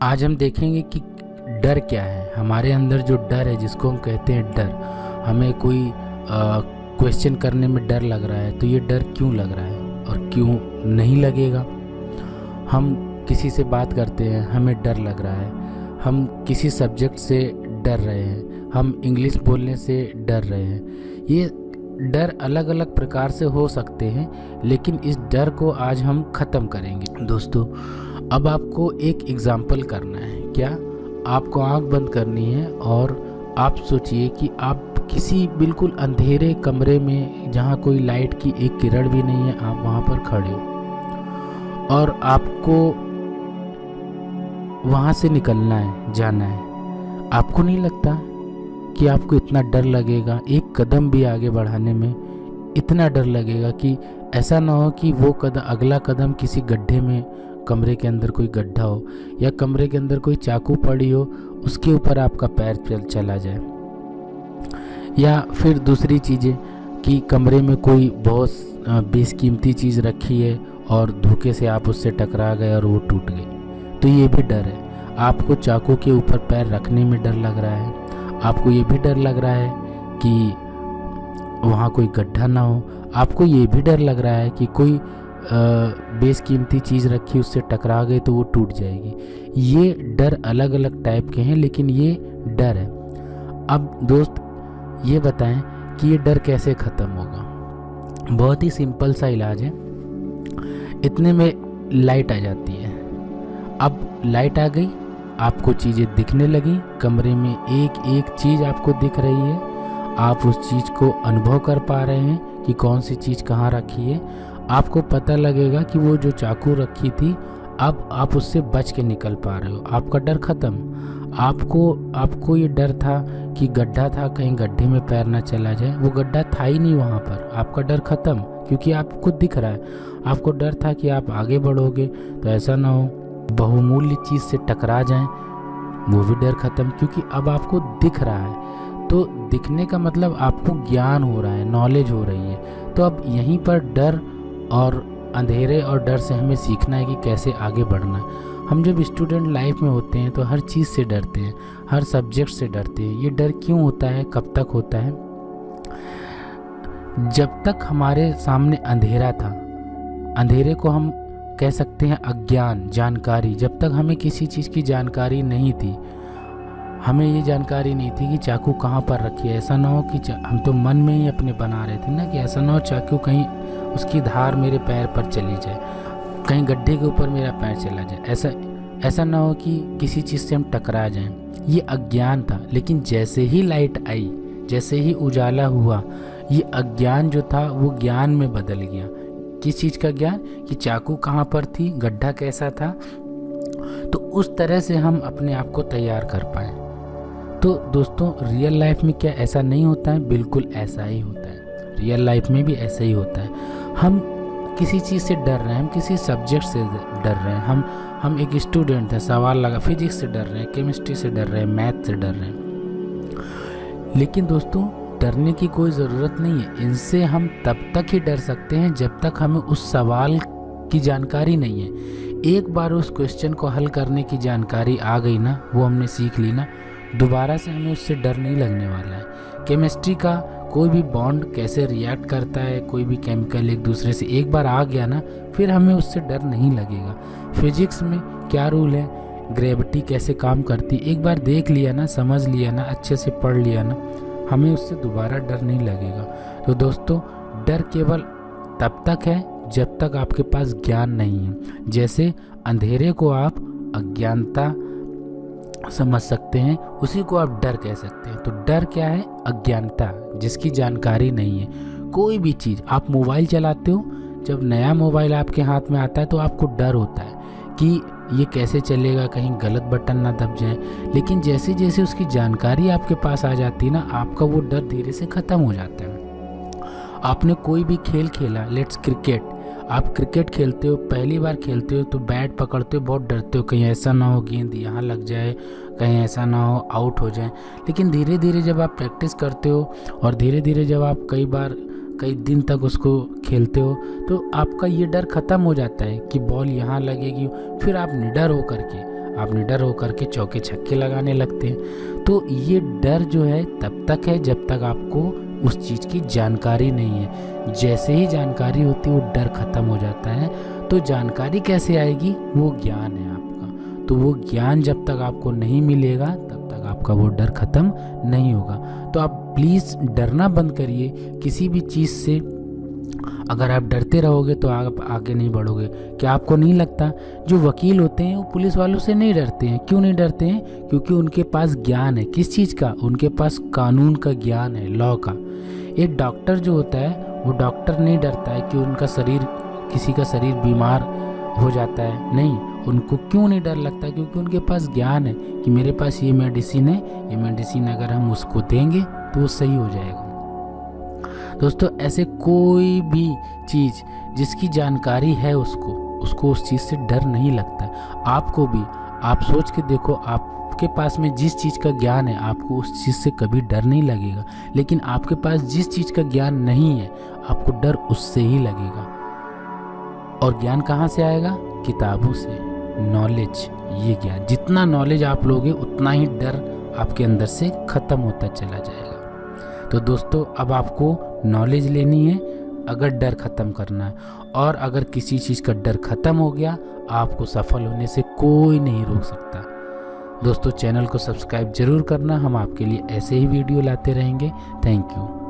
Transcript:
आज हम देखेंगे कि डर क्या है। हमारे अंदर जो डर है, जिसको हम कहते हैं डर, हमें कोई क्वेश्चन करने में डर लग रहा है, तो ये डर क्यों लग रहा है और क्यों नहीं लगेगा। हम किसी से बात करते हैं, हमें डर लग रहा है। हम किसी सब्जेक्ट से डर रहे हैं, हम इंग्लिश बोलने से डर रहे हैं। ये डर अलग अलग प्रकार से हो सकते हैं, लेकिन इस डर को आज हम ख़त्म करेंगे। दोस्तों, अब आपको एक एग्ज़ाम्पल करना है। क्या? आपको आंख बंद करनी है और आप सोचिए कि आप किसी बिल्कुल अंधेरे कमरे में, जहाँ कोई लाइट की एक किरण भी नहीं है, आप वहाँ पर खड़े हो और आपको वहाँ से निकलना है, जाना है। आपको नहीं लगता कि आपको इतना डर लगेगा, एक कदम भी आगे बढ़ाने में इतना डर लगेगा कि ऐसा ना हो कि वो अगला कदम किसी गड्ढे में, कमरे के अंदर कोई गड्ढा हो या कमरे के अंदर कोई चाकू पड़ी हो, उसके ऊपर आपका पैर चला जाए। या फिर दूसरी चीज़ें कि कमरे में कोई बहुत बेशकीमती चीज़ रखी है और धोखे से आप उससे टकरा गए और वो टूट गई, तो ये भी डर है। आपको चाकू के ऊपर पैर रखने में डर लग रहा है। आपको ये भी डर लग रहा है कि वहाँ कोई गड्ढा ना हो। आपको ये भी डर लग रहा है कि कोई बेशकीमती चीज़ रखी, उससे टकरा गई तो वो टूट जाएगी। ये डर अलग अलग टाइप के हैं, लेकिन ये डर है। अब दोस्त, ये बताएं कि ये डर कैसे ख़त्म होगा। बहुत ही सिंपल सा इलाज है। इतने में लाइट आ जाती है। अब लाइट आ गई, आपको चीज़ें दिखने लगी, कमरे में एक एक चीज़ आपको दिख रही है। आप उस चीज़ को अनुभव कर पा रहे हैं कि कौन सी चीज़ कहाँ रखी है। आपको पता लगेगा कि वो जो चाकू रखी थी, अब आप उससे बच के निकल पा रहे हो। आपका डर ख़त्म। आपको ये डर था कि गड्ढा था, कहीं गड्ढे में पैर ना चला जाए, वो गड्ढा था ही नहीं वहाँ पर। आपका डर ख़त्म, क्योंकि आपको दिख रहा है। आपको डर था कि आप आगे बढ़ोगे तो ऐसा ना हो बहुमूल्य चीज़ से टकरा जाएं, वो भी डर ख़त्म, क्योंकि अब आपको दिख रहा है। तो दिखने का मतलब आपको ज्ञान हो रहा है, नॉलेज हो रही है। तो अब यहीं पर डर और अंधेरे और डर से हमें सीखना है कि कैसे आगे बढ़ना है। हम जब स्टूडेंट लाइफ में होते हैं तो हर चीज़ से डरते हैं, हर सब्जेक्ट से डरते हैं। ये डर क्यों होता है, कब तक होता है? जब तक हमारे सामने अंधेरा था, अंधेरे को हम कह सकते हैं अज्ञान, जानकारी। जब तक हमें किसी चीज़ की जानकारी नहीं थी, हमें ये जानकारी नहीं थी कि चाकू कहाँ पर रखी है। ऐसा ना हो कि हम तो मन में ही अपने बना रहे थे ना कि ऐसा ना हो चाकू कहीं उसकी धार मेरे पैर पर चली जाए, कहीं गड्ढे के ऊपर मेरा पैर चला जाए। ऐसा ना हो कि किसी चीज़ से हम टकरा जाएं। ये अज्ञान था। लेकिन जैसे ही लाइट आई, जैसे ही उजाला हुआ, ये अज्ञान जो था वो ज्ञान में बदल गया। किस चीज़ का ज्ञान? कि चाकू कहाँ पर थी, गड्ढा कैसा था। तो उस तरह से हम अपने आप को तैयार कर पाएँ। तो दोस्तों, रियल लाइफ में क्या ऐसा नहीं होता है? बिल्कुल ऐसा ही होता है। रियल लाइफ में भी ऐसा ही होता है। हम किसी चीज़ से डर रहे हैं, हम किसी सब्जेक्ट से डर रहे हैं। हम एक स्टूडेंट हैं, सवाल लगा, फिजिक्स से डर रहे हैं, केमिस्ट्री से डर रहे हैं, मैथ से डर रहे हैं। लेकिन दोस्तों, डरने की कोई ज़रूरत नहीं है। इनसे हम तब तक ही डर सकते हैं जब तक हमें उस सवाल की जानकारी नहीं है। एक बार उस क्वेश्चन को हल करने की जानकारी आ गई ना, वो हमने सीख ली ना, दोबारा से हमें उससे डर नहीं लगने वाला है। केमिस्ट्री का कोई भी बॉन्ड कैसे रिएक्ट करता है, कोई भी केमिकल एक दूसरे से, एक बार आ गया ना, फिर हमें उससे डर नहीं लगेगा। फिजिक्स में क्या रूल है, ग्रेविटी कैसे काम करती, एक बार देख लिया ना, समझ लिया ना, अच्छे से पढ़ लिया ना, हमें उससे दोबारा डर नहीं लगेगा। तो दोस्तों, डर केवल तब तक है जब तक आपके पास ज्ञान नहीं है। जैसे अंधेरे को आप अज्ञानता समझ सकते हैं, उसी को आप डर कह सकते हैं। तो डर क्या है? अज्ञानता, जिसकी जानकारी नहीं है। कोई भी चीज़, आप मोबाइल चलाते हो, जब नया मोबाइल आपके हाथ में आता है तो आपको डर होता है कि ये कैसे चलेगा, कहीं गलत बटन ना दब जाए। लेकिन जैसे जैसे उसकी जानकारी आपके पास आ जाती है ना, आपका वो डर धीरे से ख़त्म हो जाता है। आपने कोई भी खेल खेला, लेट्स क्रिकेट, आप क्रिकेट खेलते हो, पहली बार खेलते हो तो बैट पकड़ते हो, बहुत डरते हो कहीं ऐसा ना हो गेंद यहाँ लग जाए, कहीं ऐसा ना हो आउट हो जाए। लेकिन धीरे धीरे जब आप प्रैक्टिस करते हो और धीरे धीरे जब आप कई दिन तक उसको खेलते हो, तो आपका ये डर ख़त्म हो जाता है कि बॉल यहाँ लगेगी। फिर आप निडर होकर के आप निडर होकर के चौके छक्के लगाने लगते हैं। तो ये डर जो है तब तक है जब तक आपको उस चीज़ की जानकारी नहीं है। जैसे ही जानकारी होती है वो डर खत्म हो जाता है। तो जानकारी कैसे आएगी? वो ज्ञान है आपका। तो वो ज्ञान जब तक आपको नहीं मिलेगा तब तक आपका वो डर खत्म नहीं होगा। तो आप प्लीज़ डरना बंद करिए किसी भी चीज़ से। अगर आप डरते रहोगे तो आप आगे नहीं बढ़ोगे। क्या आपको नहीं लगता जो वकील होते हैं वो पुलिस वालों से नहीं डरते हैं? क्यों नहीं डरते हैं? क्योंकि उनके पास ज्ञान है। किस चीज़ का? उनके पास कानून का ज्ञान है, लॉ का। एक डॉक्टर जो होता है वो डॉक्टर नहीं डरता है कि उनका शरीर, किसी का शरीर बीमार हो जाता है। नहीं, उनको क्यों नहीं डर लगता? क्योंकि उनके पास ज्ञान है कि मेरे पास ये मेडिसिन है, ये मेडिसिन अगर हम उसको देंगे तो वो सही हो जाएगा। दोस्तों, ऐसे कोई भी चीज़ जिसकी जानकारी है उसको उस चीज़ से डर नहीं लगता। आपको भी, आप सोच के देखो, आपके पास में जिस चीज़ का ज्ञान है आपको उस चीज़ से कभी डर नहीं लगेगा। लेकिन आपके पास जिस चीज़ का ज्ञान नहीं है आपको डर उससे ही लगेगा। और ज्ञान कहाँ से आएगा? किताबों से। नॉलेज, ये ज्ञान, जितना नॉलेज आप लोगे उतना ही डर आपके अंदर से खत्म होता चला जाएगा। तो दोस्तों, अब आपको नॉलेज लेनी है अगर डर खत्म करना है। और अगर किसी चीज़ का डर खत्म हो गया आपको सफल होने से कोई नहीं रोक सकता। दोस्तों, चैनल को सब्सक्राइब जरूर करना। हम आपके लिए ऐसे ही वीडियो लाते रहेंगे। Thank you.